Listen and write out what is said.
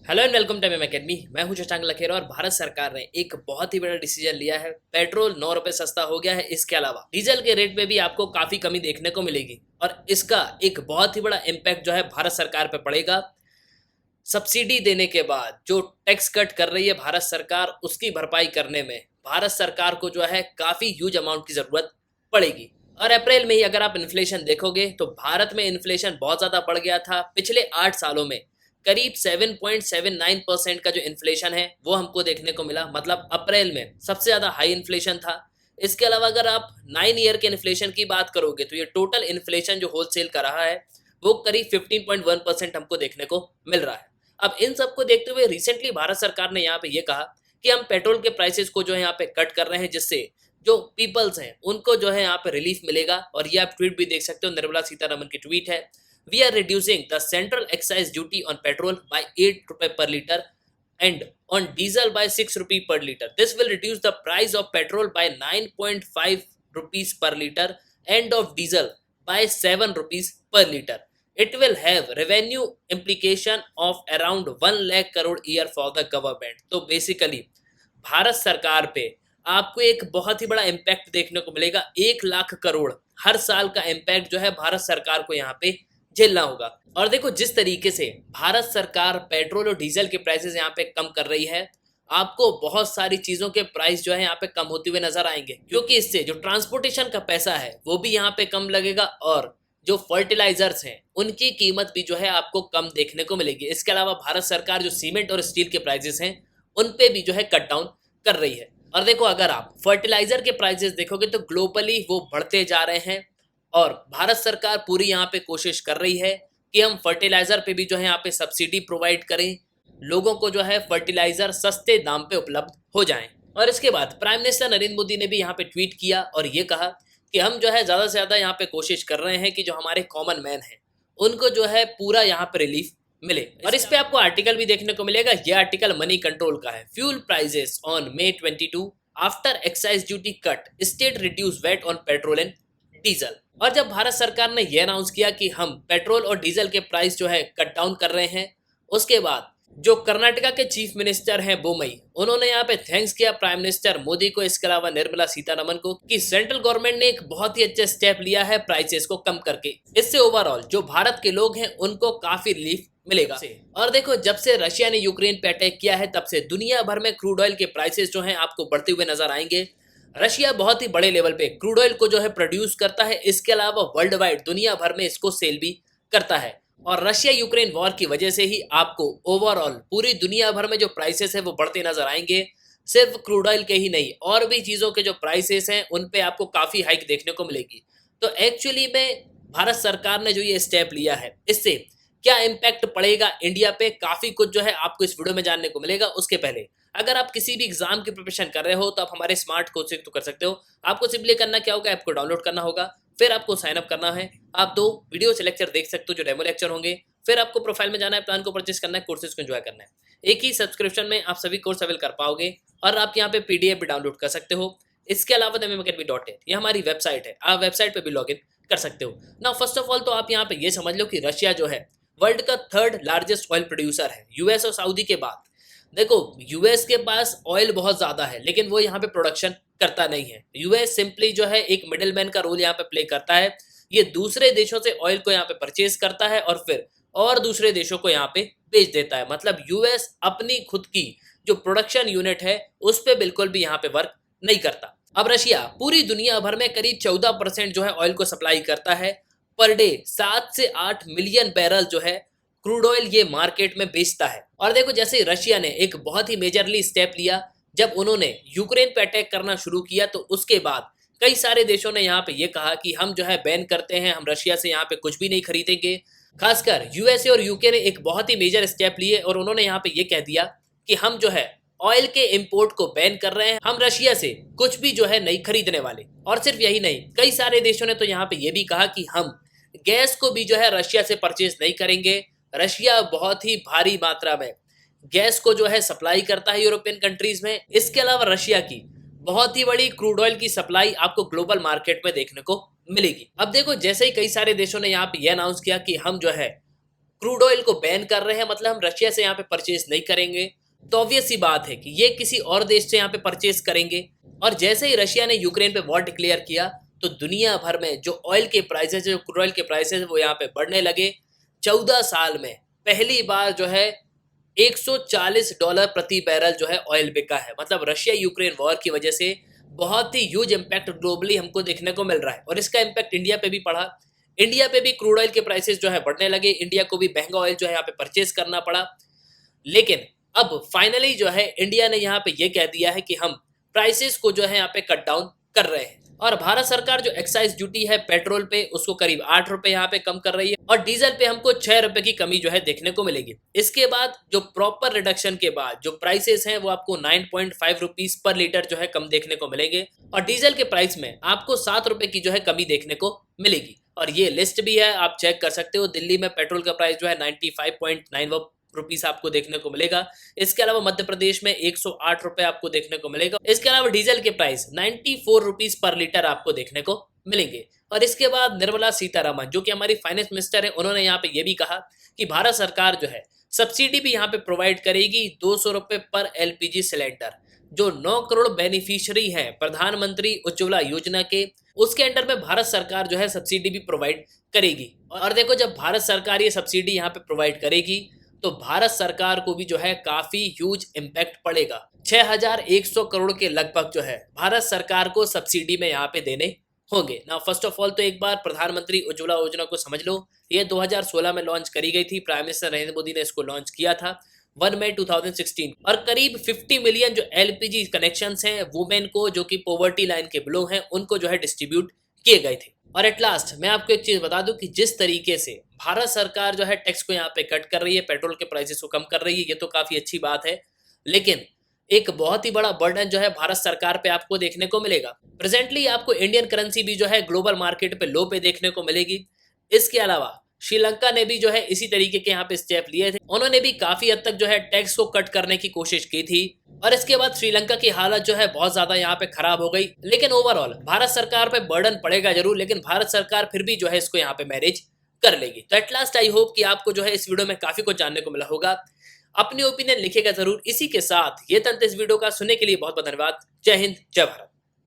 Hello and welcome to M academy. मैं हूं शशांक लखेरा और भारत सरकार ने एक बहुत ही बड़ा डिसीजन लिया है। पेट्रोल 9 रुपए सस्ता हो गया है। इसके अलावा डीजल के रेट में भी आपको काफी कमी देखने को मिलेगी और इसका एक बहुत ही बड़ा इम्पैक्ट जो है भारत सरकार पे पड़ेगा। सब्सिडी देने के बाद जो टैक्स कट कर रही है भारत सरकार, उसकी भरपाई करने में भारत सरकार को जो है काफी ह्यूज अमाउंट की जरूरत पड़ेगी। और अप्रैल में ही अगर आप इन्फ्लेशन देखोगे तो भारत में इन्फ्लेशन बहुत ज्यादा बढ़ गया था। पिछले 8 सालों में करीब 7.79% का जो इन्फ्लेशन है वो हमको देखने को मिला। मतलब अप्रैल में सबसे ज्यादा हाई इन्फ्लेशन था। इसके अलावा अगर आप 9 ईयर के इन्फ्लेशन की बात करोगे तो ये टोटल इन्फ्लेशन जो होलसेल का रहा है वो करीब 15.1% हमको देखने को मिल रहा है। अब इन सबको देखते हुए रिसेंटली भारत सरकार ने यहाँ पे ये कहा कि हम पेट्रोल के प्राइसेस को जो है यहाँ पे कट कर रहे हैं, जिससे जो पीपल्स हैं उनको जो है यहाँ पे रिलीफ मिलेगा। और ये आप ट्वीट भी देख सकते हो, निर्मला सीतारमन की ट्वीट है। We are reducing the central excise duty on petrol by 8 rupees per litre and on diesel by 6 rupee per liter. This will reduce the price of petrol by 9.5 rupees per liter and of diesel by 7 rupees per liter. It will have revenue implication of around 1 lakh crore year for the government. तो basically Bharat सरकार पे आपको एक बहुत ही बड़ा impact देखने को मिलेगा। 1 लाख करोड़ हर साल का इम्पैक्ट जो है भारत सरकार को यहाँ पे झेलना होगा। और देखो जिस तरीके से भारत सरकार पेट्रोल और डीजल के प्राइसेस यहाँ पे कम कर रही है, आपको बहुत सारी चीजों के प्राइस जो है यहाँ पे कम होते हुए नजर आएंगे, क्योंकि इससे जो ट्रांसपोर्टेशन का पैसा है वो भी यहाँ पे कम लगेगा और जो फर्टिलाइजर्स हैं उनकी कीमत भी जो है आपको कम देखने को मिलेगी। इसके अलावा भारत सरकार जो सीमेंट और स्टील के प्राइसेस हैं उन पे भी जो है कट डाउन कर रही है। और देखो अगर आप फर्टिलाइजर के प्राइसेस देखोगे तो ग्लोबली वो बढ़ते जा रहे हैं और भारत सरकार पूरी यहाँ पे कोशिश कर रही है कि हम फर्टिलाइजर पे भी जो है यहाँ पे सब्सिडी प्रोवाइड करें, लोगों को जो है फर्टिलाइजर सस्ते दाम पे उपलब्ध हो जाएं। और इसके बाद प्राइम मिनिस्टर नरेंद्र मोदी ने भी यहाँ पे ट्वीट किया और ये कहा कि हम जो है ज़्यादा से ज़्यादा यहाँ पे कोशिश कर रहे हैं कि जो हमारे कॉमन मैन हैं उनको जो है पूरा यहाँ पे रिलीफ मिले। और इस पे आपको आर्टिकल भी देखने को मिलेगा। ये आर्टिकल मनी कंट्रोल का है। Fuel prices on May 22 after excise duty cut state reduce VAT on petrol and diesel. और जब भारत सरकार ने यह अनाउंस किया कि हम पेट्रोल और डीजल के प्राइस जो है कट डाउन कर रहे हैं, उसके बाद जो कर्नाटका के चीफ मिनिस्टर हैं बोमई, उन्होंने यहाँ पे थैंक्स किया प्राइम मिनिस्टर मोदी को, इसके अलावा निर्मला सीतारमन को, कि सेंट्रल गवर्नमेंट ने एक बहुत ही अच्छा स्टेप लिया है प्राइसेस को कम करके। इससे ओवरऑल जो भारत के लोग हैं उनको काफी रिलीफ मिलेगा। और देखो जब से रशिया ने यूक्रेन पे अटैक किया है तब से दुनिया भर में क्रूड ऑयल के प्राइसेस जो हैं आपको बढ़ते हुए नजर आएंगे। रशिया बहुत ही बड़े लेवल पे क्रूड ऑयल को जो है प्रोड्यूस करता है, इसके अलावा वर्ल्ड वाइड दुनिया भर में इसको सेल भी करता है। और रशिया यूक्रेन वॉर की वजह से ही आपको ओवरऑल पूरी दुनिया भर में जो प्राइसेस है वो बढ़ते नजर आएंगे। सिर्फ क्रूड ऑयल के ही नहीं, और भी चीजों के जो प्राइसेस हैं उन पे आपको काफी हाइक देखने को मिलेगी। तो एक्चुअली में भारत सरकार ने जो ये स्टेप लिया है, इससे क्या इम्पैक्ट पड़ेगा इंडिया पे, काफी कुछ जो है आपको इस वीडियो में जानने को मिलेगा। उसके पहले अगर आप किसी भी एग्जाम की प्रिपरेशन कर रहे हो तो आप हमारे स्मार्ट कोचिंग तो कर सकते हो। आपको सिंपली करना क्या होगा, ऐप को डाउनलोड करना होगा, फिर आपको साइन अप करना है। आप 2 वीडियो से लेक्चर देख सकते हो जो डेमो लेक्चर होंगे, फिर आपको प्रोफाइल में जाना है, प्लान को परचेस करना है, कोर्सेज को एंजॉय करना है। एक ही सब्सक्रिप्शन में आप सभी कोर्स अवेल कर पाओगे और आप यहाँ पे पीडीएफ भी डाउनलोड कर सकते हो। इसके अलावा themeacademy.in ये हमारी वेबसाइट है, आप वेबसाइट पे भी लॉग इन कर सकते हो ना। फर्स्ट ऑफ ऑल तो आप यहाँ पे ये समझ लो कि रशिया जो है वर्ल्ड का 3rd लार्जेस्ट ऑयल प्रोड्यूसर है, यूएस और सऊदी के बाद। देखो यूएस के पास ऑयल बहुत ज्यादा है लेकिन वो यहाँ पे प्रोडक्शन करता नहीं है। यूएस सिंपली जो है एक मिडिलमैन का रोल यहाँ पे प्ले करता है। ये दूसरे देशों से ऑयल को यहाँ पे परचेज करता है और फिर और दूसरे देशों को यहाँ पे बेच देता है। मतलब यूएस अपनी खुद की जो प्रोडक्शन यूनिट है उस पर बिल्कुल भी यहाँ पे वर्क नहीं करता। अब रशिया पूरी दुनिया भर में करीब 14% जो है ऑयल को सप्लाई करता है पर डे। 7 से 8 मिलियन बैरल जो है क्रूड ऑयल ये मार्केट में बेचता है। और देखो जैसे रशिया ने एक बहुत ही मेजरली स्टेप लिया जब उन्होंने यूक्रेन पे अटैक करना शुरू किया, तो उसके बाद कई सारे देशों ने यहाँ पे ये कहा कि हम जो है बैन करते हैं, हम रशिया से यहाँ पे कुछ भी नहीं खरीदेंगे। खासकर यूएसए और यूके ने एक बहुत ही मेजर स्टेप लिए और उन्होंने यहाँ पे ये कह दिया कि हम जो है ऑयल के इंपोर्ट को बैन कर रहे हैं, हम रशिया से कुछ भी जो है नहीं खरीदने वाले। और सिर्फ यही नहीं, कई सारे देशों ने तो यहाँ पे ये भी कहा कि हम गैस को भी जो है रशिया से परचेज नहीं करेंगे। रशिया बहुत ही भारी मात्रा में गैस को जो है सप्लाई करता है यूरोपियन कंट्रीज में। इसके अलावा रशिया की बहुत ही बड़ी क्रूड ऑयल की सप्लाई आपको ग्लोबल मार्केट में देखने को मिलेगी। अब देखो जैसे ही कई सारे देशों ने यहाँ पे यह अनाउंस किया कि हम जो है क्रूड ऑयल को बैन कर रहे हैं, मतलब हम रशिया से यहाँ पे परचेज नहीं करेंगे, तो ऑब्वियस सी बात है कि ये किसी और देश से यहाँ पे परचेज करेंगे। और जैसे ही रशिया ने यूक्रेन पे वॉर डिक्लेयर किया तो दुनिया भर में जो ऑयल के प्राइसेस, जो क्रूड ऑयल के प्राइसेस वो यहाँ पे बढ़ने लगे। 14 साल में पहली बार जो है $140 प्रति बैरल जो है ऑयल बिका है। मतलब रशिया यूक्रेन वॉर की वजह से बहुत ही ह्यूज इम्पैक्ट ग्लोबली हमको देखने को मिल रहा है, और इसका इम्पैक्ट इंडिया पे भी पड़ा। इंडिया पे भी क्रूड ऑयल के प्राइसेस जो है बढ़ने लगे, इंडिया को भी महंगा ऑयल जो है यहाँ पे परचेज करना पड़ा। लेकिन अब फाइनली जो है इंडिया ने यहाँ पे ये कह दिया है कि हम प्राइसेस को जो है यहाँ पे कट डाउन कर रहे हैं, और भारत सरकार जो एक्साइज ड्यूटी है पेट्रोल पे उसको करीब 8 रुपए यहाँ पे कम कर रही है, और डीजल पे हमको 6 रुपए की कमी जो है देखने को मिलेगी। इसके बाद जो प्रॉपर रिडक्शन के बाद जो प्राइसेस हैं वो आपको 9.5 रुपीज पर लीटर जो है कम देखने को मिलेंगे, और डीजल के प्राइस में आपको 7 रुपए की जो है कमी देखने को मिलेगी। और ये लिस्ट भी है, आप चेक कर सकते हो। दिल्ली में पेट्रोल का प्राइस जो है 95.9 रुपीस आपको देखने को मिलेगा। इसके अलावा मध्य प्रदेश में 108 रुपए आपको देखने को मिलेगा। इसके अलावा डीजल के प्राइस 94 रुपीस पर लीटर आपको देखने को मिलेंगे। और इसके बाद निर्मला सीतारमण जो कि हमारी फाइनेंस मिनिस्टर है, उन्होंने यहाँ पे ये भी कहा कि भारत सरकार जो है सब्सिडी भी यहाँ पे प्रोवाइड करेगी 200 रुपए पर एलपीजी सिलेंडर। जो 9 करोड़ बेनिफिशियरी हैं प्रधानमंत्री उज्ज्वला योजना के, उसके अंडर में भारत सरकार जो है सब्सिडी भी प्रोवाइड करेगी। और देखो, जब भारत सरकार ये सब्सिडी यहाँ पे प्रोवाइड करेगी तो भारत सरकार को भी जो है काफी ह्यूज इम्पैक्ट पड़ेगा। 6100 करोड़ के लगभग जो है भारत सरकार को सब्सिडी में यहाँ पे देने होंगे ना। फर्स्ट ऑफ ऑल तो एक बार प्रधानमंत्री उज्ज्वला योजना को समझ लो। ये 2016 में लॉन्च करी गई थी, प्राइम मिनिस्टर नरेंद्र मोदी ने इसको लॉन्च किया था 1 मई 2016, और करीब 50 मिलियन जो एलपीजी कनेक्शंस हैं वुमेन को, जो कि पॉवर्टी लाइन के बिलो हैं, उनको जो है डिस्ट्रीब्यूट किए गए थे। और एट लास्ट मैं आपको एक चीज बता दूं कि जिस तरीके से भारत सरकार जो है टैक्स को यहाँ पे कट कर रही है, पेट्रोल के प्राइसेस को कम कर रही है, ये तो काफी अच्छी बात है। लेकिन एक बहुत ही बड़ा बर्डन जो है भारत सरकार पे आपको देखने को मिलेगा। प्रेजेंटली आपको इंडियन करेंसी भी जो है ग्लोबल मार्केट पे लो पे देखने को मिलेगी। इसके अलावा श्रीलंका ने भी जो है इसी तरीके के यहाँ पे स्टेप लिए थे, उन्होंने भी काफी हद तक जो है टैक्स को कट करने की कोशिश की थी, और इसके बाद श्रीलंका की हालत जो है बहुत ज्यादा यहाँ पे खराब हो गई। लेकिन ओवरऑल भारत सरकार पे बर्डन पड़ेगा जरूर, लेकिन भारत सरकार फिर भी जो है इसको यहाँ पे मैनेज कर लेगी। तो एट लास्ट आई होप कि आपको जो है इस वीडियो में काफी कुछ जानने को मिला होगा। अपनी ओपिनियन लिखेगा जरूर। इसी के साथ ये तंत्र इस वीडियो का सुनने के लिए बहुत बहुत धन्यवाद। जय हिंद, जय भारत।